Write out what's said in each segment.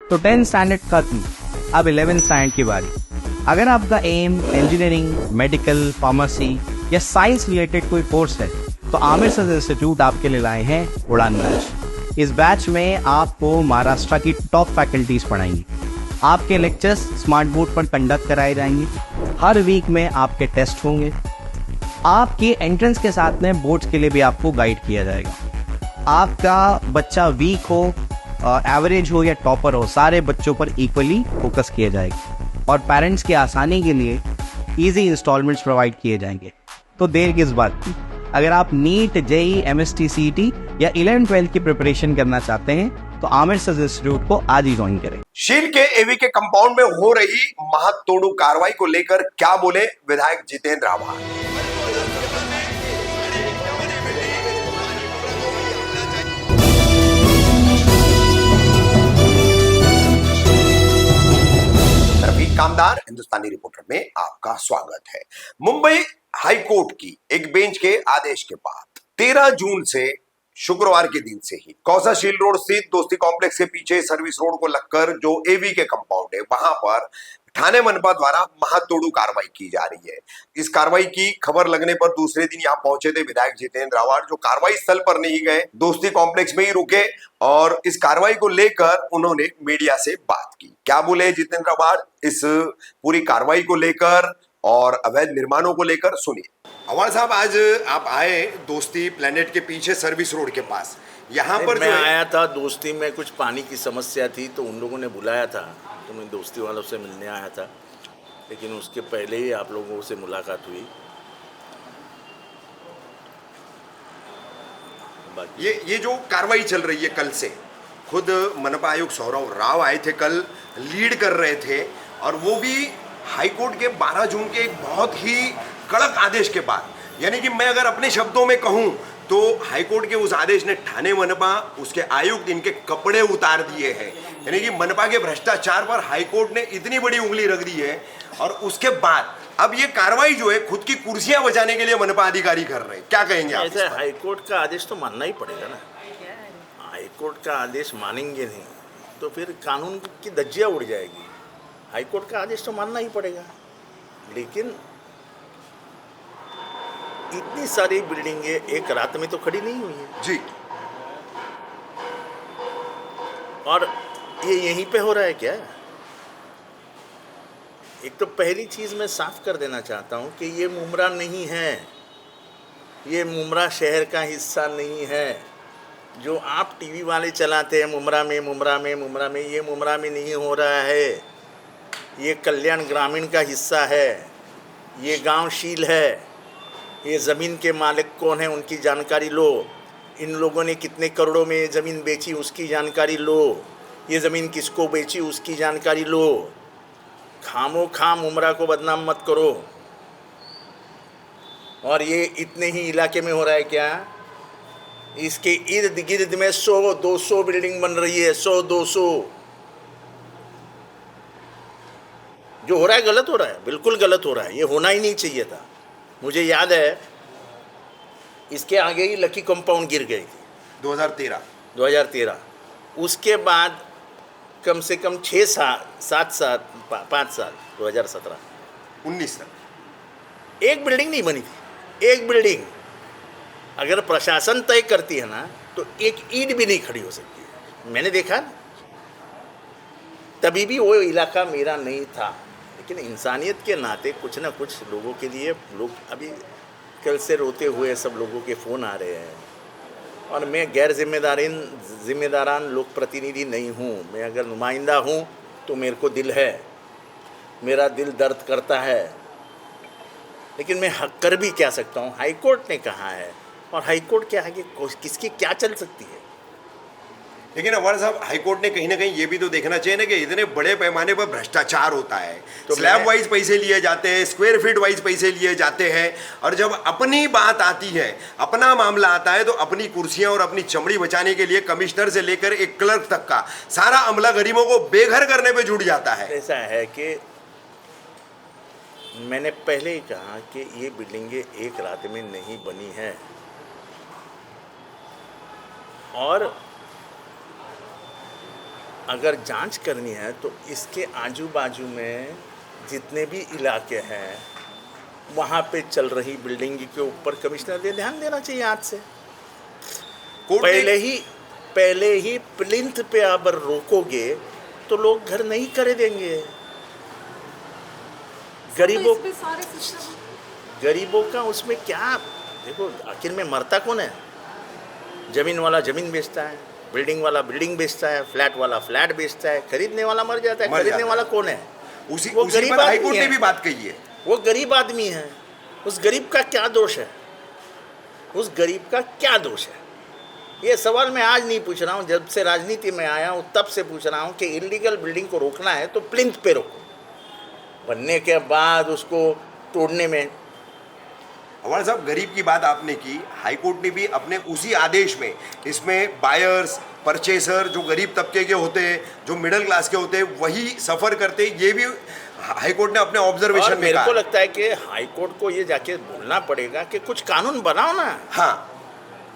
तो 10 स्टैंडर्ड खत्म, अब 11 स्टैंडर्ड की बारी। अगर आपका एम इंजीनियरिंग, मेडिकल, फार्मेसी या साइंस रिलेटेड कोई कोर्स है तो आमिर सर इंस्टीट्यूट आपके लिए लाए हैं उड़ान बैच। इस बैच में आपको महाराष्ट्र की टॉप फैकल्टीज पढ़ाएंगी। आपके लेक्चर्स स्मार्ट बोर्ड पर कंडक्ट कराए जाएंगे। हर वीक में आपके टेस्ट होंगे। आपके एंट्रेंस के साथ में बोर्ड्स के लिए भी आपको गाइड किया जाएगा। आपका बच्चा वीक हो, एवरेज हो या टॉपर हो, सारे बच्चों पर इक्वली फोकस किया जाएगा और पेरेंट्स की आसानी के लिए इजी इंस्टॉलमेंट्स प्रोवाइड किए जाएंगे। तो देर किस बात की, अगर आप नीट, जेई, एमएसटी, सीईटी या 11-12 की प्रिपरेशन करना चाहते हैं तो आमिर सर इंस्टीट्यूट को आज ही ज्वाइन करें। शील के एवी के कंपाउंड में हो रही महत्वपूर्ण कार्रवाई को लेकर क्या बोले विधायक जितेंद्र आभार। रफीक कामदार, हिंदुस्तानी रिपोर्टर में आपका स्वागत है। मुंबई हाई कोर्ट की एक बेंच के आदेश के बाद 13 जून से शुक्रवार के दिन से ही कौसाशील रोड स्थित दोस्ती कॉम्प्लेक्स के पीछे सर्विस रोड को लगकर जो एवी के कंपाउंड है वहां पर थाने मनपा द्वारा महत्वपूर्ण कार्रवाई की जा रही है। इस कार्रवाई की खबर लगने पर दूसरे दिन यहाँ पहुंचे थे विधायक जितेंद्र आवाड़, जो कार्रवाई स्थल पर नहीं गए, दोस्ती कॉम्प्लेक्स में ही रुके और इस कार्रवाई को लेकर उन्होंने मीडिया से बात की। क्या बोले जितेंद्र आवाड़ इस पूरी कार्रवाई को लेकर और अवैध निर्माणों को लेकर, सुनिए। अवाड़ साहब, आज आप आए दोस्ती प्लेनेट के पीछे सर्विस रोड के पास, यहाँ पर मैं आया था। दोस्ती में कुछ पानी की समस्या थी तो उन लोगों ने बुलाया था, तो मैं दोस्ती वालों से मिलने आया था, लेकिन उसके पहले ही आप लोगों से मुलाकात हुई। ये जो कार्रवाई चल रही है कल से, खुद मनपा आयुक्त सौरव राव आए थे, कल लीड कर रहे थे, और वो भी हाईकोर्ट के 12 जून के एक बहुत ही कड़क आदेश के बाद। यानी कि मैं अगर अपने शब्दों में कहूं तो हाईकोर्ट के उस आदेश ने ठाणे मनपा, उसके आयुक्त, इनके कपड़े उतार दिए हैं। यानी कि मनपा के भ्रष्टाचार पर हाईकोर्ट ने इतनी बड़ी उंगली रख दी है, और उसके बाद अब ये कार्रवाई जो है खुद की कुर्सियां बचाने के लिए मनपा अधिकारी कर रहे हैं। क्या कहेंगे आप? ऐसे हाईकोर्ट का आदेश तो मानना ही पड़ेगा ना। हाईकोर्ट का आदेश मानेंगे नहीं तो फिर कानून की धज्जियां उड़ जाएगी। हाईकोर्ट का आदेश तो मानना ही पड़ेगा, लेकिन इतनी सारी बिल्डिंगें एक रात में तो खड़ी नहीं हुई है जी, और ये यहीं पे हो रहा है क्या? एक तो पहली चीज़ मैं साफ कर देना चाहता हूँ कि ये मुमरा नहीं है, ये मुमरा शहर का हिस्सा नहीं है। जो आप टीवी वाले चलाते हैं मुमरा में, मुमरा में, मुमरा में, ये मुमरा में नहीं हो रहा है। ये कल्याण ग्रामीण का हिस्सा है, ये गांव शील है। ये ज़मीन के मालिक कौन है उनकी जानकारी लो। इन लोगों ने कितने करोड़ों में ये ज़मीन बेची उसकी जानकारी लो। ये ज़मीन किसको बेची उसकी जानकारी लो। खामो खाम उमरा को बदनाम मत करो। और ये इतने ही इलाके में हो रहा है क्या? इसके इर्द गिर्द में 100-200 बिल्डिंग बन रही है, 100-200। जो हो रहा है गलत हो रहा है, बिल्कुल गलत हो रहा है। ये होना ही नहीं चाहिए था। मुझे याद है इसके आगे ही लकी कंपाउंड गिर गई थी 2013। उसके बाद कम से कम 6 साल, 7 साल, 5 साल, 2017, 19 तक एक बिल्डिंग नहीं बनी थी। एक बिल्डिंग अगर प्रशासन तय करती है ना तो एक ईंट भी नहीं खड़ी हो सकती है। मैंने देखा ना, तभी भी वो इलाका मेरा नहीं था, लेकिन इंसानियत के नाते कुछ ना कुछ लोगों के लिए, लोग अभी कल से रोते हुए सब लोगों के फ़ोन आ रहे हैं, और मैं गैर जिम्मेदारान लोक प्रतिनिधि नहीं हूँ। मैं अगर नुमाइंदा हूँ तो मेरे को दिल है, मेरा दिल दर्द करता है, लेकिन मैं हक कर भी क्या सकता हूँ? हाईकोर्ट ने कहा है, और हाईकोर्ट के आगे किसकी क्या चल सकती है? लेकिन अवाड़ साहब, हाईकोर्ट ने कहीं ना कहीं ये भी तो देखना चाहिए ना कि इतने बड़े पैमाने पर भ्रष्टाचार होता है, तो स्लैब वाइज पैसे लिए जाते हैं, स्क्वायर फीट वाइज पैसे लिए जाते हैं, और जब अपनी बात आती है, अपना मामला आता है, तो अपनी कुर्सियां और अपनी चमड़ी बचाने के लिए कमिश्नर से लेकर एक क्लर्क तक का सारा अमला गरीबों को बेघर करने पर जुट जाता है। ऐसा है कि मैंने पहले ही कहा कि ये बिल्डिंगें एक रात में नहीं बनी हैं, और अगर जांच करनी है तो इसके आजू बाजू में जितने भी इलाके हैं वहाँ पे चल रही बिल्डिंग के ऊपर कमिश्नर ने ध्यान देना चाहिए आज से। कोर्ट ने- पहले ही प्लिंथ पे अगर रोकोगे तो लोग घर नहीं करे देंगे। गरीबों तो इस पे सारे सिस्टम गरीबों का उसमें क्या, देखो आखिर में मरता कौन है? जमीन वाला जमीन बेचता है, बिल्डिंग वाला बिल्डिंग बेचता है, फ्लैट वाला फ्लैट बेचता है, खरीदने वाला मर जाता है। मर खरीदने जाता है। वाला कौन है? उसी वो उसी गरीब पर आदमी हाईकोर्ट ने है। भी बात कही है। वो गरीब आदमी है, उस गरीब का क्या दोष है? उस गरीब का क्या दोष है? ये सवाल मैं आज नहीं पूछ रहा हूँ, जब से राजनीति में आया हूँ तब से पूछ रहा हूँ कि इलीगल बिल्डिंग को रोकना है तो प्लिंथ पे रोको, बनने के बाद उसको तोड़ने में। अवाड़ साहब, गरीब की बात आपने की, हाईकोर्ट ने भी अपने उसी आदेश में इसमें बायर्स परचेसर जो गरीब तबके के होते हैं, जो मिडिल क्लास के होते हैं, वही सफर करते हैं, ये भी हाईकोर्ट ने अपने और ऑब्जर्वेशन में मेरे कहा। को लगता है कि हाईकोर्ट को ये जाके बोलना पड़ेगा कि कुछ कानून बनाओ ना, हाँ,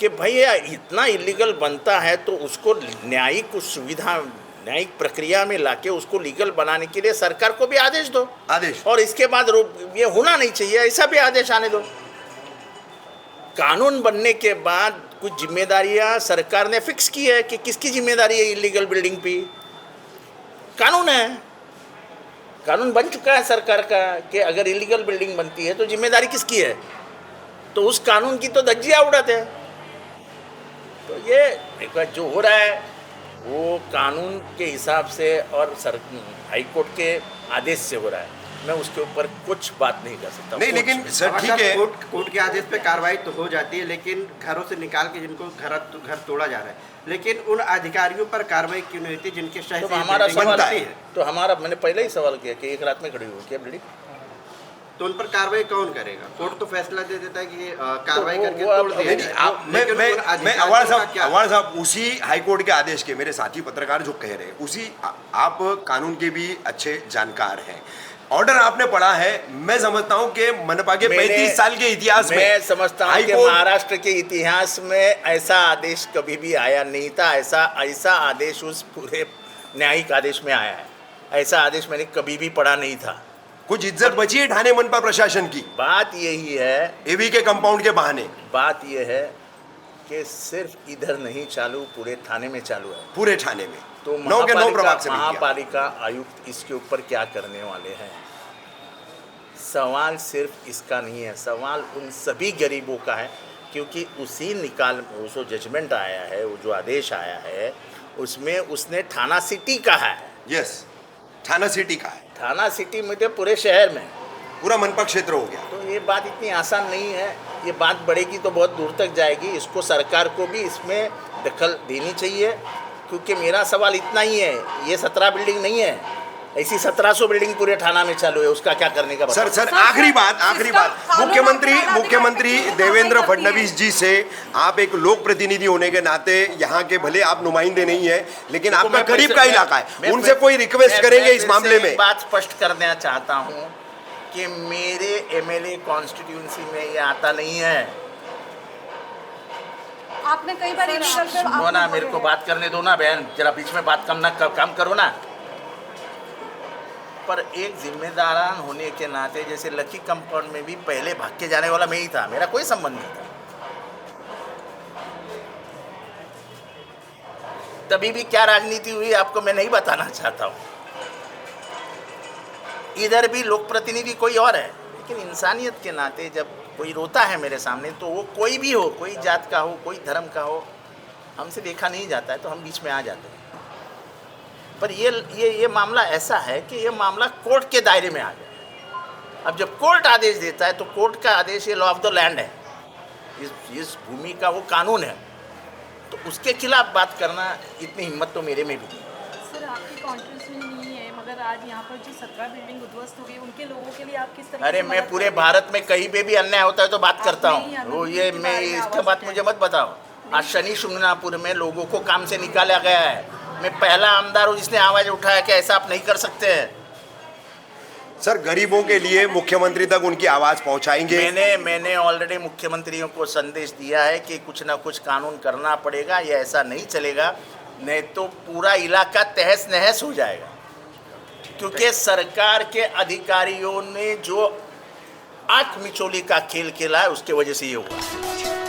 कि भैया इतना इलीगल बनता है तो उसको न्यायिक सुविधा, न्यायिक प्रक्रिया में लाके उसको लीगल बनाने के लिए सरकार को भी आदेश दो। आदेश। और इसके बाद ये होना नहीं चाहिए, ऐसा भी आदेश आने दो। कानून बनने के बाद कुछ जिम्मेदारियां सरकार ने फिक्स की है कि किसकी जिम्मेदारी है इलीगल बिल्डिंग पे। कानून है, कानून बन चुका है सरकार का कि अगर इलीगल बिल्डिंग बनती है तो जिम्मेदारी किसकी है। तो उस कानून की तो धज्जियां उड़ाते हैं। तो ये एक बार जो हो रहा है वो कानून के हिसाब से और हाईकोर्ट के आदेश से हो रहा है। मैं उसके ऊपर कुछ बात नहीं कर सकता। नहीं, लेकिन सर ठीक है, कोर्ट के आदेश पे कार्रवाई तो हो जाती है, लेकिन घरों से निकाल के जिनको घर तोड़ा जा रहा है, लेकिन उन अधिकारियों पर कार्रवाई क्यों नहीं होती जिनके शहर तो से हमारा बिल्डिंग सवाल बनती है, तो हमारा मैंने पहले ही सवाल किया कि एक रात में खड़ी हुई क्या बिल्डिंग, तो उन पर कार्रवाई कौन करेगा? कोर्ट तो फैसला दे देता है कि कार्रवाई वो- करके वो तोड़ अब- दिया नहीं, जाए। आप मैं लेकिन मैं उन मैं अधिकारियों अवाड़ का साहब, क्या? अवाड़ साहब, उसी हाईकोर्ट के आदेश के मेरे साथी पत्रकार जो कह रहे हैं, उसी आप कानून के भी अच्छे जानकार हैं। ऑर्डर आपने पढ़ा है, मैं समझता हूं कि मनपा के 35 साल के इतिहास में मैं समझता हूं कि हाईकोर्ट- महाराष्ट्र के इतिहास में ऐसा आदेश कभी भी आया नहीं था। ऐसा आदेश उस पूरे न्यायिक आदेश में आया है। ऐसा आदेश मैंने कभी भी पढ़ा नहीं था। कुछ इज्जत बची है ठाणे मनपा प्रशासन की बात यही है, एवी के कंपाउंड के बहाने। बात यह है कि सिर्फ इधर नहीं चालू, पूरे थाने में चालू है। पूरे ठाणे में तो 9 के 9 प्रभाग से भी किया। महापालिका आयुक्त इसके ऊपर क्या करने वाले हैं? सवाल सिर्फ इसका नहीं है, सवाल उन सभी गरीबों का है, क्योंकि उसी वो जो जजमेंट आया है, वो जो आदेश आया है, उसमें उसने थाना सिटी कहा है। यस, थाना सिटी का है, थाना सिटी में तो पूरे शहर में, पूरा मनपा क्षेत्र हो गया। तो ये बात इतनी आसान नहीं है। ये बात बढ़ेगी तो बहुत दूर तक जाएगी। इसको सरकार को भी इसमें दखल देनी चाहिए, क्योंकि मेरा सवाल इतना ही है, ये 17 बिल्डिंग नहीं है, ऐसी 1700 बिल्डिंग पूरे थाना में चालू है। उसका क्या करने का सर बताओ। सर आखिरी बात, मुख्यमंत्री देवेंद्र फडणवीस जी से, आप एक लोक प्रतिनिधि होने के नाते यहाँ के, भले आप नुमाइंदे नहीं है लेकिन देखो, आपका मैं करीब फिर का से- इलाका मैं- है, उनसे मैं- कोई रिक्वेस्ट मैं- करेंगे मैं इस फिर मामले से में? एक बात स्पष्ट करना चाहता हूँ कि मेरे एमएलए कॉन्स्टिट्यूंसी में ये आता नहीं है। आपने कई बार सुनो ना, मेरे को बात करने दो ना बहन, जरा बीच में बात काम करो ना। पर एक जिम्मेदारान होने के नाते, जैसे लकी कंपाउंड में भी पहले भाग के जाने वाला मैं ही था, मेरा कोई संबंध नहीं था। तभी भी क्या राजनीति हुई आपको मैं नहीं बताना चाहता हूँ। इधर भी लोक प्रतिनिधि कोई और है, लेकिन इंसानियत के नाते जब कोई रोता है मेरे सामने, तो वो कोई भी हो, कोई जात का हो, कोई धर्म का हो, हमसे देखा नहीं जाता है तो हम बीच में आ जाते हैं। पर ये मामला ऐसा है कि ये मामला कोर्ट के दायरे में आ गया। अब जब कोर्ट आदेश देता है तो कोर्ट का आदेश ये लॉ ऑफ द लैंड है, इस भूमि का वो कानून है, तो उसके खिलाफ बात करना, इतनी हिम्मत तो मेरे में भी नहीं। सर आपकी कॉन्ट्रीब्यूशन नहीं है, मगर आज यहाँ पर जो 17 बिल्डिंग उद्ध्वस्त हो गई, उनके लोगों के लिए आप किस तरह अरे से मैं मदद पूरे करेंगे? भारत में कहीं पे भी अन्याय होता है तो बात करता आप नहीं हूँ। आनंद वो जी ये के मैं बारे में इसके आवाज़ बाद उठाएं। मुझे मत बताओ। आज शनि शिंगणापुर में लोगों को काम से निकाला गया है। मैं पहला आमदार हूँ जिसने आवाज़ उठाया कि ऐसा आप नहीं कर सकते हैं। सर, गरीबों के लिए मुख्यमंत्री तक उनकी आवाज पहुंचाएंगे? मैंने ऑलरेडी मुख्यमंत्रियों को संदेश दिया है कि कुछ ना कुछ कानून करना पड़ेगा, ये ऐसा नहीं चलेगा नहीं तो पूरा इलाका तहस नहस हो जाएगा, क्योंकि सरकार के अधिकारियों ने जो आंख मिचोली का खेल खेला है उसके वजह से ये हुआ।